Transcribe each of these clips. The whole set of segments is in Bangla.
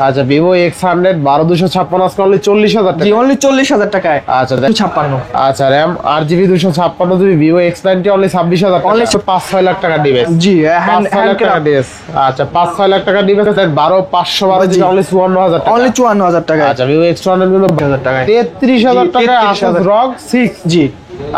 আচ্ছা ভিভো X100 12256 আজকে অনলি 40000 টাকা। জি অনলি 40000 টাকায়। আচ্ছা 256। আচ্ছা RAM 8GB 256GB Vivo X90 only 26000 টাকা। অনলি 5-6 লাখ টাকা ডিভাইস। জি হ্যান্ড 5-6 লাখ টাকা ডিভাইস। আচ্ছা 5-6 লাখ টাকা ডিভাইস 12512 অনলি 54000 টাকা। অনলি 54000 টাকা। আচ্ছা ভিভো X100 কিন্তু 30000 টাকা। 33000 টাকা Asus ROG 6। জি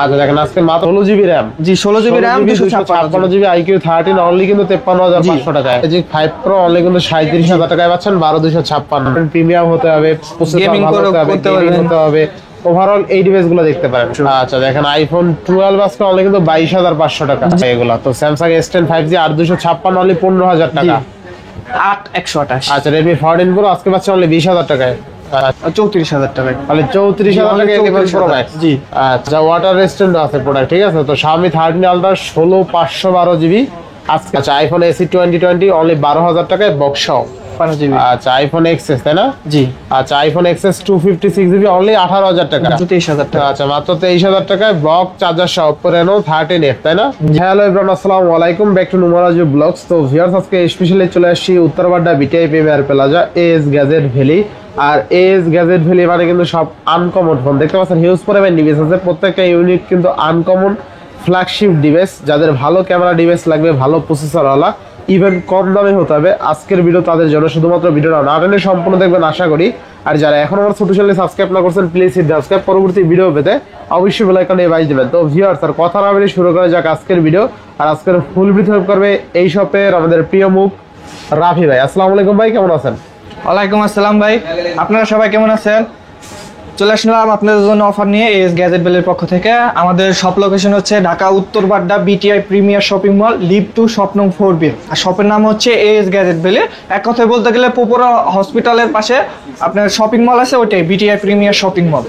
আচ্ছা দেখেন আজকে মাত্র 16GB RAM। জি 16GB RAM 256GB IQ13 only কিন্তু 53500 টাকায়। এই যে 5 Pro অনলি কিন্তু 37000 টাকায় পাচ্ছেন 12256। প্রিমিয়াম হতে হবে, গেমিং প্রসেসর ভালো করতে হতে হবে। ওভারঅল এই ডিভাইস গুলো দেখতে পারেন। আচ্ছা দেখেন আইফোন 12 আজকে অনলি কিন্তু 22500 টাকা এগুলা। তো স্যামসাং S10 5G 8256 অনলি 15000 টাকা। 8128। আচ্ছা Redmi 14 Pro আজকে পাচ্ছেন অনলি 20000 টাকায়। 34000 টাকায়। তাহলে 34000 টাকা এলিভেন প্রো ম্যাক্স। জি আচ্ছা ওয়াটার রেজিস্ট্যান্ট আছে প্রোডাক্ট, ঠিক আছে। তো Xiaomi 13 Ultra 16512GB আজকে। আচ্ছা আইফোন SE 2020 অনলি 12000 টাকায় বক্স। 5GB। আচ্ছা আইফোন XS তাই না? জি। আচ্ছা আইফোন XS 256GB অনলি 18000 টাকা। 23000 টাকা। আচ্ছা মাত্র 23000 টাকায় বক্স চার্জার সহ Oppo Reno 13F তাই না? হ্যালো এভরিওয়ান, আসসালামু আলাইকুম, ব্যাক টু নুমারাজু ব্লগস। তো ভিউয়ার্স আজকে স্পেশালি চলে আসছি Uttarbadda BTI premier plaza AS gadget valley. আর AS গ্যাজেট ভ্যালি মানে কিন্তু সব আনকমন ফোন দেখতে পাচ্ছেন, হিউজ পরিমাণ ডিভাইস আছে। প্রত্যেকটা ইউনিট কিন্তু আনকমন ফ্ল্যাগশিপ ডিভাইস। যাদের ভালো ক্যামেরা ডিভাইস লাগবে, ভালো প্রসেসরওয়ালা, ইভেন কম দামে হতে হবে, আজকের ভিডিও তাদের জন্য। শুধুমাত্র ভিডিওটা না টেনে সম্পূর্ণ দেখবেন আশা করি। আর যারা এখন আমার ছোট চ্যানেলে সাবস্ক্রাইব না করছেন প্লিজ হিট সাবস্ক্রাইব, পরবর্তী ভিডিও পেতে অবশ্যই বেল আইকনে বাজিয়ে দিবেন। তো ভিউয়ার্স আর কথা না বলে শুরু করা যাক আজকের ভিডিও। আর আজকের ফুল ভিডিও হেল্প করবে এই শপের আমাদের প্রিয় মুখ রাফি ভাই। আসসালামু আলাইকুম ভাই, কেমন আছেন? ওয়ালাইকুম আসসালাম ভাই, আপনারা সবাই কেমন আছেন? চলে আসলাম আপনাদের জন্য অফার নিয়ে AS গ্যাজেট ভ্যালির পক্ষ থেকে। আমাদের শপ লোকেশন হচ্ছে Dhaka Uttarbadda BTI premier shopping mall, level two shop নং 4B। আর শপের নাম হচ্ছে AS গ্যাজেট ভ্যালি। এক কথায় বলতে গেলে পোপোরা হসপিটালের পাশে আপনার শপিং মল আছে, ওইটাই বিটিআই প্রিমিয়ার শপিং মল।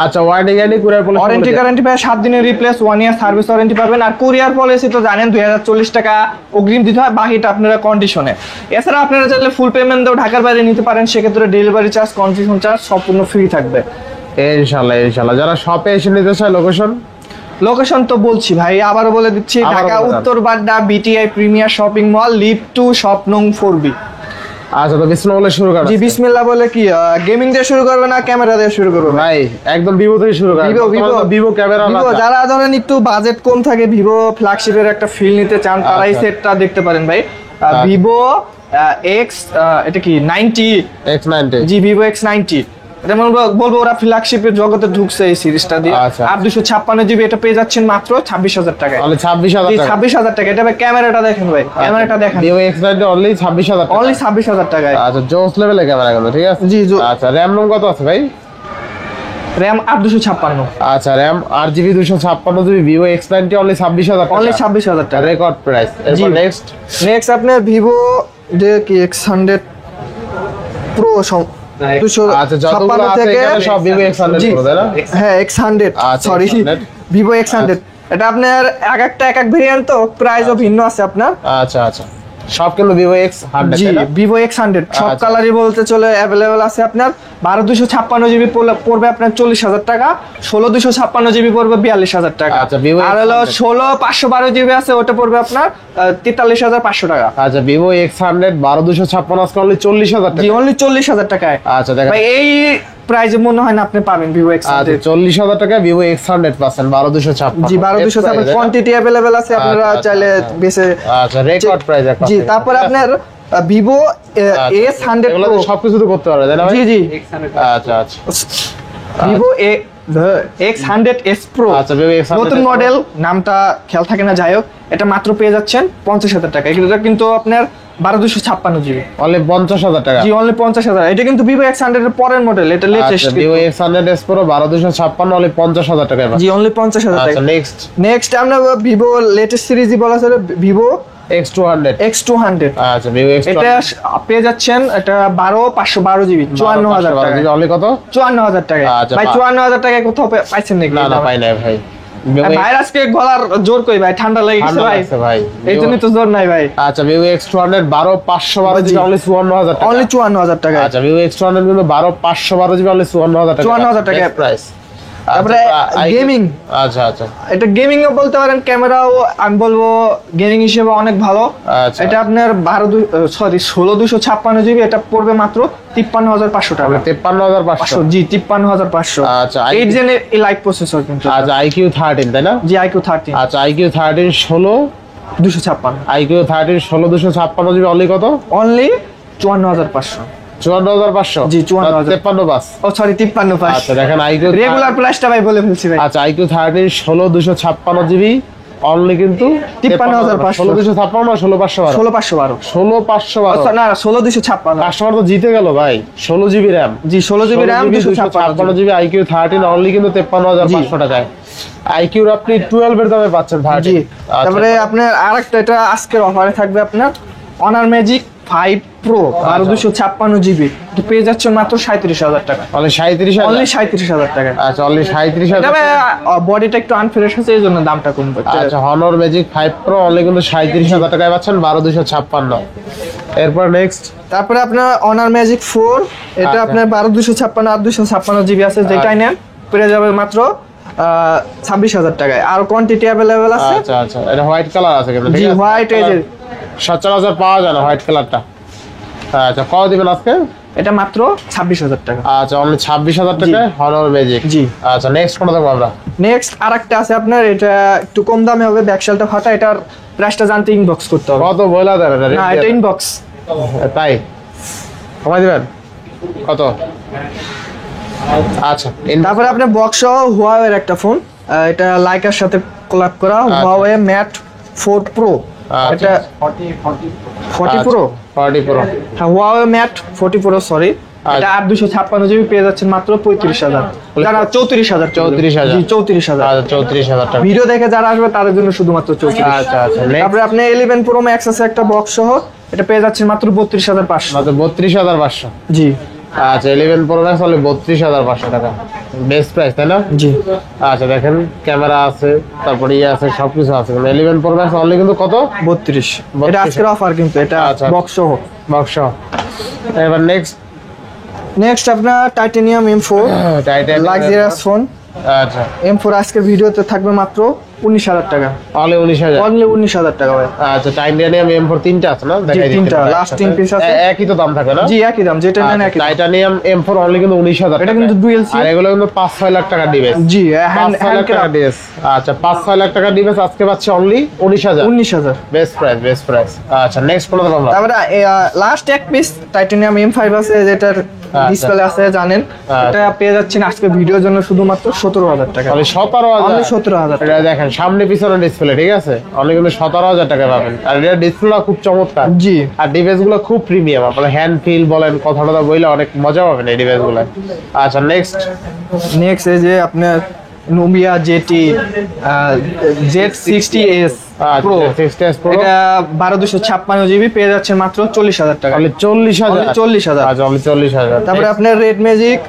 আচ্ছা warranty guarantee courier policy? Warranty guarantee পাবেন 7 দিনের রিপ্লেস, 1 ইয়ার সার্ভিস ওয়ারেন্টি পাবেন। আর কুরিয়ার পলিসি তো জানেন 2040 টাকা অগ্রিম দিতে হয়, বাকিটা আপনারা কন্ডিশনে। এছাড়া আপনারা চাইলে ফুল পেমেন্ট দিয়েও ঢাকার বাইরে নিতে পারেন, সেক্ষেত্রে ডেলিভারি চার্জ, কন্ডিশন চার্জ সম্পূর্ণ ফ্রি থাকবে। ইনশাআল্লাহ ইনশাআল্লাহ। যারা শপে এসে নিতে চায় লোকেশন তো বলছি ভাই, আবারও বলে দিচ্ছি, Dhaka Uttarbadda BTI premier shopping mall, level two shop নং 4B। আচ্ছা তো বিসমিল্লাহ বলে শুরু করা। জি বিসমিল্লাহ বলে কি গেমিং দিয়ে শুরু করবে না ক্যামেরা দিয়ে শুরু করবে? ভাই একদম ভিভো থেকে শুরু করা। Vivo camera. যারা ধরেন একটু বাজেট কম থাকে, ভিভো ফ্ল্যাগশিপের একটা ফিল নিতে চান, তারাই সেটটা দেখতে পারেন ভাই। ভিভো এক্স এটা কি 90 X90। জি ভিভো X90 এটা বলবো ওরা ফ্ল্যাগশিপের জগতে ঢুকছে এই সিরিজটা দিয়ে। আর 256GB এটা পেয়ে যাচ্ছেন মাত্র 26000 টাকায়। অনলি 26000 টাকা। 26000 টাকা। এটা ভাই ক্যামেরাটা দেখেন ভাই, ক্যামেরাটা দেখেন। ভিভো X90 অনলি 26000 টাকা। অনলি 26000 টাকায়। আচ্ছা জোস লেভেলের ক্যামেরা গুলো, ঠিক আছে। জি আচ্ছা র‍্যাম রম কত আছে ভাই? র‍্যাম 8256। আচ্ছা RAM 8GB 256GB Vivo X90 only 26000 টাকা। অনলি 26000 টাকা রেকর্ড প্রাইস। জি নেক্সট আপনার ভিভো কি X100 প্রো আচ্ছা যতগুলো আছে এখানে সব ভিভো X100 প্রো তাই না? হ্যাঁ X100 সরি ভিভো X100। এটা আপনার এক এক ভেরিয়েন্ট, তো প্রাইসও ভিন্ন আছে আপনার। আচ্ছা আচ্ছা সব কিন্তু ভিভো X100 জি ভিভো X100 সব কালারই বলতে চলে अवेलेबल আছে আপনার। 12256GB পড়বে আপনার 40000 টাকা, 16256GB পড়বে 42000 টাকা। আচ্ছা ভিভো আর হলো 16512GB আছে, ওটা পড়বে আপনার 43500 টাকা। আচ্ছা ভিভো X100 12256 আজকে অনলি 40000 টাকা। জি অনলি 40000 টাকায়। আচ্ছা দেখেন ভাই এই প্রাইসে মনে হয় না আপনি পাবেন ভিভো X100। আচ্ছা 40000 টাকা ভিভো X100 পাচ্ছেন 12256। জি 12256 কোয়ান্টিটি अवेलेबल আছে, আপনারা চাইলে বেশে। আচ্ছা রেকর্ড প্রাইস একটা। জি তারপর আপনার ভিভো S100 এগুলো তো সবকিছু তো করতে পারবে তাই না ভাই? জি আচ্ছা আচ্ছা ভিভো X100s Pro। আচ্ছা ভিভো X100 নতুন মডেল, নামটা খেয়াল থাকে না, যাই হোক এটা মাত্র পেয়ে যাচ্ছেন 50000 টাকা। এটা কিন্তু আপনার 12256GB অনলি 50000 টাকা। জি অনলি 50000। এটা কিন্তু ভিভো X100 এর পরের মডেল, এটা latest. Vivo X100s Pro 12256 only 50000 টাকা। জি অনলি 50000 টাকা। আচ্ছা নেক্সট আমরা ভিভো লেটেস্ট সিরিজই বলা চলে, ভিভো X200। আচ্ছা ভিভো X200 এটা পেয়ে যাচ্ছেন, এটা 12512GB 54000 টাকা। অনলি কত? 54000 টাকা। ভাই 54000 টাকায় কোথাও পাইছেন নাকি? না পাই নাই ভাই। ভাই আজকে গলার জোর কই ভাই, ঠান্ডা লেগে গেছে ভাই। এই জন্যই তো জোর নাই ভাই। আচ্ছা ভিভো X200 12512GB অনলি 54000 টাকা। অনলি 54000 টাকা। আচ্ছা ভিভো X200 কিন্তু 12512GB অনলি 54000 টাকা। 54000 টাকা প্রাইস। তারপরে গেমিং, আচ্ছা আচ্ছা, এটা গেমিং ও বলতে পারেন, ক্যামেরাও আমি বলবো গেমিং হিসেবে অনেক ভালো। আচ্ছা। এটা আপনার 16,256 জিবি, এটা পড়বে মাত্র 53,500 টাকা। 53,500, জি 53,500। আচ্ছা। 8 জেনের লাইভ প্রসেসর কিন্তু। আচ্ছা IQ 13 তাই না? জি IQ 13। আচ্ছা IQ 13 256 IQ 13 16,256 জিবি অনলি কত? অনলি 54,500। 54,500, জি, 54,500। 53,500। ও সরি 53,500। আচ্ছা দেখেন IQ রেগুলার প্রাইসটা ভাই বলে ফেলছি ভাই। আচ্ছা IQ 13 16,256 জিবি অনলি কিন্তু 53,500। 16,256 না 16,512? 16,512। 16,512 না 16,256। কাস্টমার তো জিতে গেল ভাই। 16 জিবি র্যাম, জি 16 GB RAM 256 GB IQ 13 only কিন্তু 53,500 টাকায়। IQ আপনি 12 এর দামে পাচ্ছেন 13। জি। তারপরে আপনার আরেকটা, এটা আজকের অফারে থাকবে আপনার অনার ম্যাজিক 5 প্রো 1256 জিবি, এটা পেয়ে যাচ্ছেন মাত্র 37,000 টাকা। অনলি 37,000? অনলি 37,000 টাকা। আচ্ছা অনলি 37,000। তবে বডিটা একটু আনফ্রেশ আছে, এই জন্য দামটা কম পড়ছে। আচ্ছা Honor Magic 5 Pro অনলি কিন্তু 37,000 টাকায় পাচ্ছেন 12,256। এরপর নেক্সট, তারপরে আপনার অনার ম্যাজিক 4, এটা আচ্ছা। আপনার 12,256 আর 256 জিবি আছে, যেটাই নেন পেয়ে যাবে মাত্র 26,000 টাকায়। আর কোয়ান্টিটি অ্যাভেলেবেল আছে। আচ্ছা আচ্ছা, এটা হোয়াইট কালার আছে কিন্তু, জি ঠিক আছে? হোয়াইট, এই যে সচরাচর পাওয়া যায় না হোয়াইট কালারটা। আচ্ছা কত দিবেন আজকে? এটা মাত্র 26,000 টাকা। আচ্ছা অনলি 26,000 টাকায় Honor Magic। জি। আচ্ছা নেক্সট কোনটা দেখবো আমরা? নেক্সট আরেকটা আছে আপনার, এটা একটু কম দামে হবে, ব্যাকশেলটা ফাটা, এটার প্রাইসটা জানতে ইনবক্স করতে হবে। কত বলা দেন এটা? না এটা ইনবক্স। তাই কমাই দিবেন কত? আচ্ছা তারপরে আপনার বক্স সহ হুয়াওয়ের একটা ফোন, এটা লাইকার সাথে কোলাব করা, হুয়াওয়ে ম্যাট 4 প্রো। এটা 40 প্রো, 40 Pro। হ্যাঁ হুয়াওয়ে ম্যাট 40 প্রো, সরি। এটা 8,256 জিবি পেয়ে যাচ্ছেন মাত্র 35,000, যারা 34,000। 34,000? জি 34,000। আচ্ছা 34,000 টাকা। ভিডিও দেখে যারা আসবে তাদের জন্য শুধুমাত্র 34। আচ্ছা আচ্ছা next। তারপরে আপনি 11 প্রো ম্যাক্স আছে একটা বক্স সহ, এটা পেয়ে যাচ্ছেন মাত্র 32,500। মাত্র 32,500। জি আচ্ছা 11 Pro Max হলে 32,500 টাকা, বেস্ট প্রাইস তাই না? জি। আচ্ছা দেখেন ক্যামেরা আছে, তারপরে ইয়ে আছে, সবকিছু আছে। 11 Pro Max অনলি কিন্তু কত? 32। এটা আজকের অফার কিন্তু, এটা আচ্ছা। বক্স সহ। বক্স। এবার নেক্সট নেক্সট আপনার titanium M4 titanium luxurious phone. আচ্ছা M4 আজকের ভিডিওতে থাকবে মাত্র 19,000 টাকা। অনলি 19,000? অনলি 19,000 টাকা ভাই। আচ্ছা টাইটানিয়াম M4 তিনটা আছে না? দেখাই দিতে তিনটা, পারি। লাস্ট 3 পিস আছে। একই তো দাম থাকে না? জি একই দাম, যেটা নেন একই দাম। টাইটানিয়াম M4 অনলি কিন্তু 19,000। এটা কিন্তু ডুয়েল সিম। আর এগুলো কিন্তু 5-6 লাখ টাকা ডিভাইস। জি 5-6 লাখ টাকা ডিভাইস। আচ্ছা 5-6 লাখ টাকা ডিভাইস আজকে পাচ্ছি only 19,000। 19,000। Best price, best price. আচ্ছা নেক্সট কোন দাম আমরা? তারপরে লাস্ট এক পিস টাইটানিয়াম M5 আছে, যেটার ডিসপ্লে আছে জানেন, এটা পেয়ে যাচ্ছেন আজকে ভিডিওর জন্য শুধুমাত্র 17,000 টাকা। অনলি 17,000? অনলি 17,000 টাকা। এটা দেখেন সামনে পিছনে ডিসপ্লে, ঠিক আছে? অনলি কিন্তু 17,000 টাকা পাবেন। আর এটা ডিসপ্লে খুব চমৎকার। জি। আর ডিভাইস গুলো খুব প্রিমিয়াম, আপনারা হ্যান্ড ফিল বলেন, কথা টথা বইলে অনেক মজা পাবেন এই ডিভাইস গুলো। আচ্ছা নেক্সট নেক্সট এই যে আপনার Nubia jetty Z60s Pro, 60s Pro এটা 1256 জিবি পেয়ে যাচ্ছে মাত্র 40,000 টাকা। অনলি 40,000? 40,000। আচ্ছা অনলি 40,000। তারপরে আপনার red magic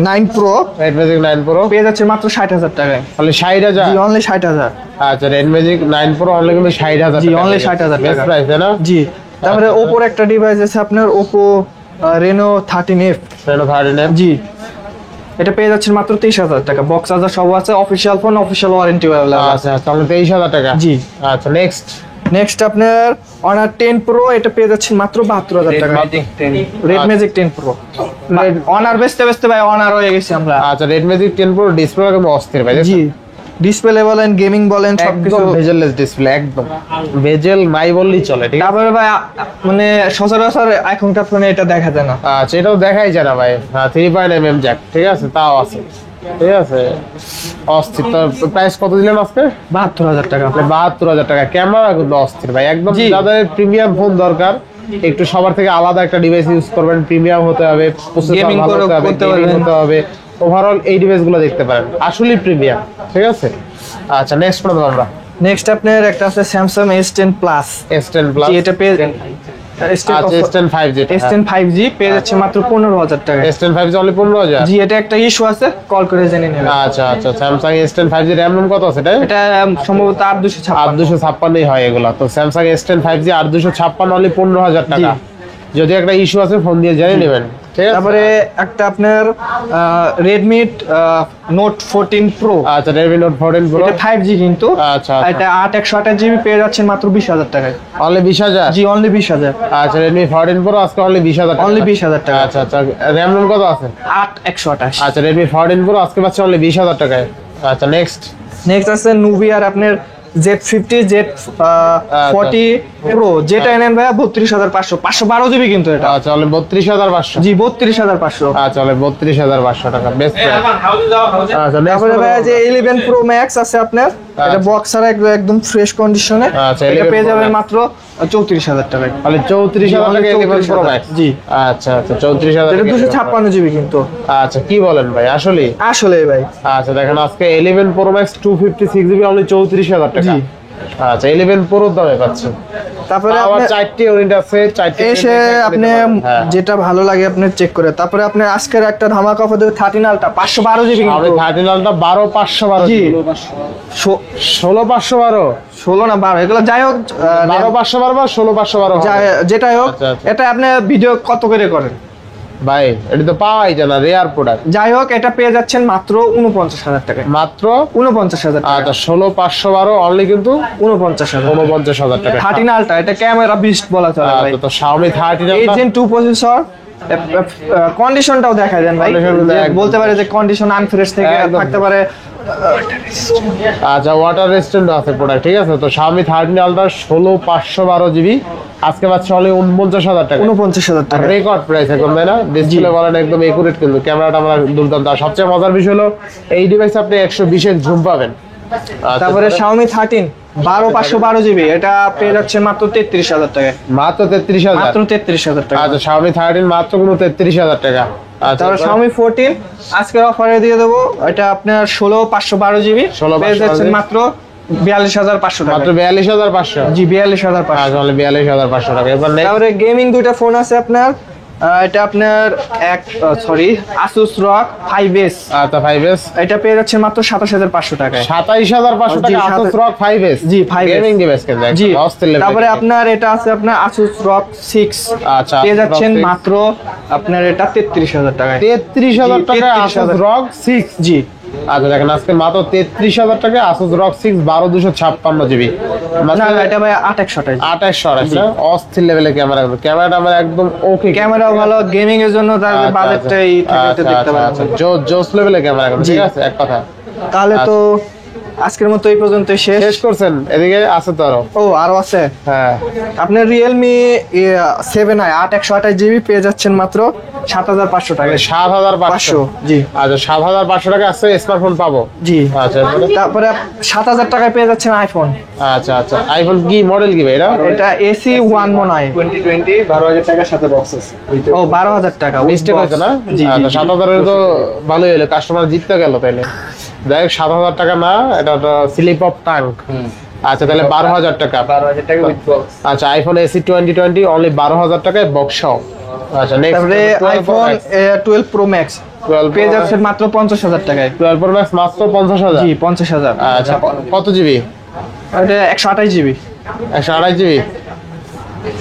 9 pro red magic 9 Pro পেয়ে যাচ্ছে মাত্র 60,000 টাকায়। অনলি 60,000? জি অনলি 60,000। আচ্ছা রেড ম্যাজিক 9 Pro অনলি কিন্তু 60,000 জি টাকা। অনলি 60,000 বেস্ট টাকা। প্রাইস তাই না? জি। তারপরে ওপোর একটা ডিভাইস আছে আপনার, Oppo Reno 13F। Reno 13F? জি এটা পেয়ে যাচ্ছেন মাত্র 23,000 টাকা, বক্স চার্জার সব আছে, অফিশিয়াল ফোন, অফিশিয়াল ওয়ারেন্টি আছে। আচ্ছা তাহলে 23,000 টাকা। জি। আচ্ছা নেক্সট নেক্সট আপনার অনার 10 প্রো, এটা পেয়ে যাচ্ছেন মাত্র 72,000 টাকা। Red magic 10 pro. অনার বেচতে বেচতে ভাই অনার হয়ে গেছি আমরা। আচ্ছা রেড ম্যাজিক 10 Pro ডিসপ্লে কিন্তু অস্থির ভাই। জি ডিসপ্লে বলেন, গেমিং বলেন, সবকিছু একদম ভেজেললেস ডিসপ্লে, একদম ভেজেল নাই বললেই চলে, ঠিক আছে? তারপরে ভাই মানে সচরাচর এখনকার ফোনে এটা দেখা যায় না। আচ্ছা এটাও দেখাই যায় না ভাই। হ্যাঁ 3.mm জ্যাক, ঠিক আছে, তাও আছে, ঠিক আছে, অস্থির। তো প্রাইস কত দিলেন আজকে? 72,000 টাকা। 72,000 টাকা। ক্যামেরা কিন্তু অস্থির ভাই, একদম জি। যাদের প্রিমিয়াম ফোন দরকার, একটু সবার থেকে আলাদা একটা ডিভাইস ইউজ করবেন, প্রিমিয়াম হতে হবে, Gaming প্রসেসর ভালো হতে হবে, করতে gaming পারবেন। হতে হবে, ওভারঅল এই ডিভাইস গুলো দেখতে পারেন, আসলেই প্রিমিয়াম, ঠিক আছে? আচ্ছা নেক্সট কোন আমরা? নেক্সট আপনার একটা আছে Samsung S10 plus. S10 Plus? জি এটা পেয়ে আচ্ছা S10 5G? S10 5G পেয়ে যাচ্ছে মাত্র 15,000 টাকা। S10 5G only 15,000? জি এটা একটা ইস্যু আছে, কল করে জেনে নেবেন। আচ্ছা আচ্ছা Samsung S10 5G RAM ROM কত আছে এটা? এটা সম্ভবত 8,256। 8,256 হয় এগুলা। তো স্যামসাং S10 5G 8,256 অনলি 15,000 টাকা। যদি একটা ইস্যু আছে ফোন দিয়ে জেনে নেবেন, ঠিক আছে? তারপরে একটা আপনার Redmi Note 14 Pro, আচ্ছা Redmi Note 14 Pro, এটা 5G কিন্তু, আচ্ছা এটা 8/128GB পেয়ে যাচ্ছেন মাত্র 20,000 টাকায়। অনলি 20,000? জি অনলি 20,000। আচ্ছা Redmi 14 Pro আজকে অনলি 20,000 টাকা। অনলি 20,000 টাকা। আচ্ছা আচ্ছা, RAM ROM কত আছে? 8/128। আচ্ছা Redmi 14 Pro আজকে পাচ্ছে অনলি 20,000 টাকায়। আচ্ছা নেক্সট নেক্সট আছে Nubia আপনার Z50 Z40 Pro, যেটা এনেন ভাইয়া 32,500, 512GB কিন্তু এটা। আচ্ছা অনলি 32,500? জি 32,500। আচ্ছা অনলি 32,500 টাকা, বেস্ট প্রাইস। আচ্ছা তারপরে ভাইয়া যে 11 Pro Max আছে আপনার, এটা বক্স ছাড়া একদম ফ্রেশ কন্ডিশনে, আচ্ছা, এটা 11 পেয়ে Pro যাবেন Max। মাত্র 34,000 টাকায়। তাহলে 34,000 টাকা 11 Pro Max? জি আচ্ছা আচ্ছা 34,000 এটা টাকা। 256GB কিন্তু। আচ্ছা কি বলেন ভাই, আসলে? আসলে ভাই আচ্ছা দেখেন আজকে 11 Pro Max 256GB অনলি 34,000 টাকা। জি। আচ্ছা 11 Pro দামে পাচ্ছেন। তারপরে আবার আপনি 4টি ইউনিট আছে, 4টি এসে আপনি যেটা ভালো লাগে আপনি চেক করে। তারপরে আপনি আজকের একটা ধামাকা অফার দেবে 13 আলটা 512GB আমি কিন্তু। 13 আলটা 12,512 জি 16,512 16 না 12 এগুলো যাই হোক, 12,512 বা 16,512 যেটাই হোক, আচ্ছা, আচ্ছা। এটা আপনি ভিডিও কত করে করেন ভাই? এটা তো পাওয়াই যায় না, রেয়ার প্রোডাক্ট। যাই হোক, এটা পেয়ে যাচ্ছেন মাত্র 49,000 টাকায়। মাত্র 49,000 টাকা। আচ্ছা 16,512 অনলি কিন্তু 49,000। 49,000 টাকা। 13 আলটা এটা ক্যামেরা বিস্ট বলা চলে ভাই। আচ্ছা তো Xiaomi 13 আলটা Gen 2 প্রসেসর, কন্ডিশনটাও দেখা দেন ভাই, Condition যে একদম বলতে পারে যে কন্ডিশন আনফ্রেশ থেকে একদম। থাকতে পারে। আচ্ছা ওয়াটার রেজিস্ট্যান্ট আছে প্রোডাক্ট, ঠিক আছে? তো Xiaomi 13 আলটা 16,512GB আজকে পাচ্ছে অনলি 49,000 টাকা। 49,000 টাকা। রেকর্ড প্রাইস এখন, তাই না? ডিসপ্লে বলেন একদম একুরেট, কিন্তু ক্যামেরাটা আমরা দুর্দান্ত। আর সবচেয়ে মজার বিষয় হলো এই ডিভাইসে আপনি 120 এর জুম পাবেন। আচ্ছা, তারপরে Xiaomi 13 512GB, এটা পেয়ে যাচ্ছে মাত্র 33,000 টাকায়। মাত্র 33,000? মাত্র 33,000 টাকা। আচ্ছা Xiaomi 13 মাত্র কোনো 33,000 টাকা। আচ্ছা তারপরে Xiaomi 14 আজকের অফারে দিয়ে দেবো, এটা আপনার 16/512GB 16/512 পেয়ে যাচ্ছেন মাত্র 42,500 টাকা। মাত্র 42,500? জি 42,500। আচ্ছা অনলি 42,500 টাকা। এবার next। তারপরে গেমিং দুইটা ফোন আছে আপনার, এটা আপনার Asus ROG 5S, আচ্ছা 5S এটা পেয়ে যাচ্ছেন মাত্র 27,500 টাকায়। 27,500 টাকা। জি, Asus ROG 5S? জি 5S গেমিং ডিভাইস কিন্তু একদম জি। অস্থির level। তারপরে আপনার এটা আছে আপনার Asus ROG 6, আচ্ছা পেয়ে Asus ROG যাচ্ছেন 6 মাত্র আপনার এটা 33,000 টাকায়। 33,000 জি, টাকা Asus 33,000 ROG 6? জি আচ্ছা দেখেন আজকে মাত্র 33,000 টাকা Asus ROG 6 12,256GB। না না, এটা ভাই 8/128। 28 অস্থির লেভেলের ক্যামেরা। ক্যামেরাটা আমার একদম ওকে, ক্যামেরাও ভালো, গেমিং এর জন্য তার বাজেটটাই ঠেকাতে দেখতে পারেন। জোস লেভেলের ক্যামেরা, ঠিক আছে এক কথা। তাহলে তো আজকের মতো এই পর্যন্ত শেষ। শেষ করছেন? এদিকে আছে তো আরো? ও আরো আছে। হ্যাঁ আপনার Realme 7i 8/128GB পেয়ে যাচ্ছেন মাত্র 7,500 টাকায়। 7,500? জি আচ্ছা 7,500 টাকা আছে স্মার্টফোন পাবো? জি। আচ্ছা তারপরে 7,000 টাকায় পেয়ে যাচ্ছেন আইফোন। আচ্ছা আচ্ছা আইফোন কি মডেল কি ভাই এটা? এটা AC 1 মনে হয় 2020 12,000 টাকার সাথে বক্স আছে। ও 12,000 টাকা মিস্টেক হয়েছে না? জি আচ্ছা 7,000 তো ভালোই হলো, কাস্টমার জিততে গেল তাইলে। দেখ 7,000 টাকা না, এটা তো স্লিপ অফ টাঙ্ক। আচ্ছা তাহলে 12,000 টাকা। 12,000 টাকা উইথ বক্স। আচ্ছা আইফোন AC 2020 অনলি 12,000 টাকায় বক্স সহ। আচ্ছা নেক্সট তারপরে আইফোন 12 Pro Max পেয়ে যাচ্ছেন মাত্র 50,000 টাকায়। 12 Pro Max মাত্র 50,000? জি 50,000। আচ্ছা কত জিবি? এটা 128GB। 128GB?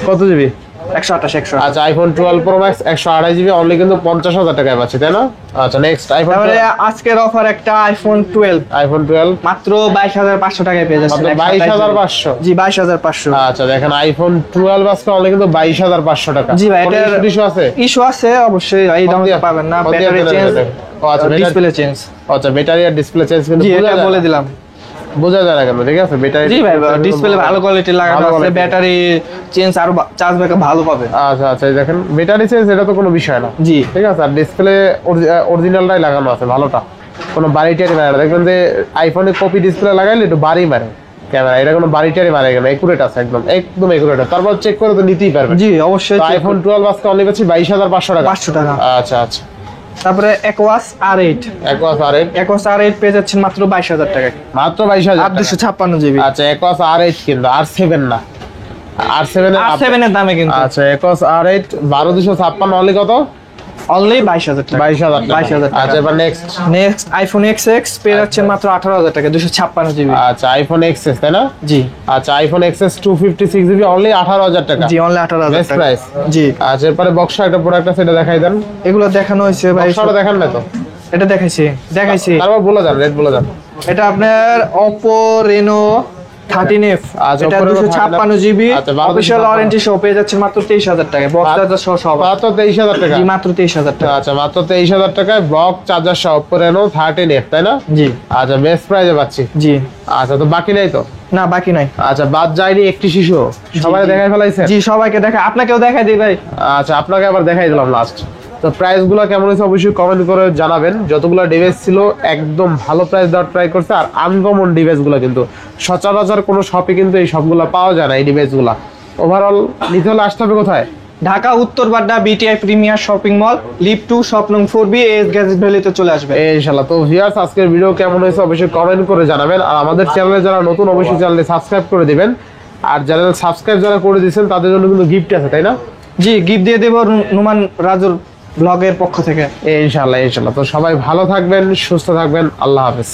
কত জিবি? 128। আচ্ছা iPhone 12 Pro Max 128GB only কিন্তু 50,000 টাকায় পাচ্ছি, তাই না? আচ্ছা নেক্সট আইফোন। তারপরে আজকের অফার একটা আইফোন 12 আইফোন 12 মাত্র 22,500 টাকায় পেয়ে যাচ্ছেন। মাত্র 22,500? জি 22,500। আচ্ছা দেখেন আইফোন 12 আজকে অনলি কিন্তু 22,500 টাকা। জি ভাই, কোনো এটার ইস্যু আছে? ইস্যু আছে অবশ্যই, এই দামে তো পাবেন না। ব্যাটারি চেঞ্জ, ও আচ্ছা ডিসপ্লে চেঞ্জ। আচ্ছা ব্যাটারি আর ডিসপ্লে চেঞ্জ কিন্তু জি বোঝা এটা যায় বলে না। দিলাম। বোঝা যায় না কেন? ঠিক আছে ব্যাটারি। জি ভাই, ডিসপ্লে ভালো কোয়ালিটি লাগানো ভালো আছে, quality। ব্যাটারি চেঞ্জ আর চার্জ ব্যাকআপ ভালো পাবে। আচ্ছা আচ্ছা এই দেখেন ব্যাটারি চেঞ্জ, এটা তো কোনো বিষয় না। জি ঠিক আছে। আর ডিসপ্লে অরিজিনালটাই লাগানো আছে, ভালোটা। কোনো বাড়িটারি মারে না। দেখবেন যে আইফোনে কপি ডিসপ্লে লাগাইলে একটু বাড়ি মারে ক্যামেরা, এটা কোনো বাড়িটারি মারে কেন, একুরেট আছে একদম একদম একুরেট। তারপর চেক করে তো নিতেই পারবেন। জি অবশ্যই। আইফোন 12 আজকে অনলি পাচ্ছি 22,500 টাকা। 500 টাকা। আচ্ছা আচ্ছা তারপরে Aquos R8, Aquos R8 Aquos R8 পেয়ে যাচ্ছেন মাত্র 22,000 টাকায়। মাত্র 22,000 আর 256GB। আচ্ছা Aquos R8 কিন্তু R7 না, R7 R7 এর দামে কিন্তু। আচ্ছা Aquos R8 12,256 অনলি কত? অনলি 22000 টাকা। 22000 টাকা। 22,000 টাকা। আচ্ছা এবার নেক্সট। নেক্সট আইফোন XS পেয়ে যাচ্ছেন মাত্র 18000 টাকা 256 জিবি। আচ্ছা আইফোন এক্সএস তাই না? জি আচ্ছা আইফোন এক্সএস 256 জিবি অনলি 18000 টাকা। জি অনলি 18000 বেস্ট টাকা। প্রাইস। জি আচ্ছা এরপরে বক্সা একটা প্রোডাক্ট আছে, এটা দেখাই দেন। এগুলো দেখানো হয়েছে ভাই, বক্সাটা দেখান না তো। এটা দেখাইছি। তারপর বলে যান, রেট বলে যান। এটা আপনার Oppo Reno 13F, আচ্ছা, এটা Oppo Reno 256 জিবি, আচ্ছা, 12 অফিশিয়াল ওয়ারেন্টি সহ পেয়ে যাচ্ছে মাত্র 23000 টাকা, বক্স চার্জার সহ সব। মাত্র 23000 টাকা। জি মাত্র 23000 টাকা। আচ্ছা মাত্র 23000 টাকায় বক্স চার্জার সহ Oppo Reno 13F তাই না? জি আচ্ছা বেস্ট প্রাইসে পাচ্ছি। জি আচ্ছা তো বাকি নাই তো? না বাকি নাই। আচ্ছা বাদ যায়নি একটি শিশু, সবাই দেখাই ফেলাইছে। জি সবাইকে দেখা, আপনাকেও দেখাই দিই ভাই। আচ্ছা আপনাকে আবার দেখাই দিলাম লাস্ট। তো প্রাইস গুলো কেমন হয়েছে অবশ্যই কমেন্ট করে জানাবেন। যতগুলো ডিভাইস ছিল একদম ভালো প্রাইস দেওয়ার ট্রাই করছে, আর আনকমন ডিভাইস গুলো কিন্তু সচরাচর কোনো শপে কিন্তু এই সবগুলো পাওয়া যায় না। এই ডিভাইস গুলা ওভারঅল নিতে হলে আসতে হবে কোথায়? ঢাকা উত্তর বাড্ডা বিটিআই প্রিমিয়ার শপিং মল, লিফট 2 শপ নং 4B, এস গ্যাজেট ভ্যালিতে চলে আসবে ইনশাআল্লাহ। তো ভিউয়ার্স আজকের ভিডিও কেমন হয়েছে অবশ্যই কমেন্ট করে জানাবেন, আর আমাদের চ্যানেলে যারা নতুন অবশ্যই চ্যানেলে সাবস্ক্রাইব করে দিবেন। আর চ্যানেল সাবস্ক্রাইব যারা করে দিয়েছেন তাদের জন্য কিন্তু গিফট আছে তাই না? জি গিফট দিয়ে দেব নুমান রাজুর ব্লগের পক্ষ থেকে। ইনশাআল্লাহ। তো সবাই ভালো থাকবেন, সুস্থ থাকবেন, আল্লাহ হাফেজ।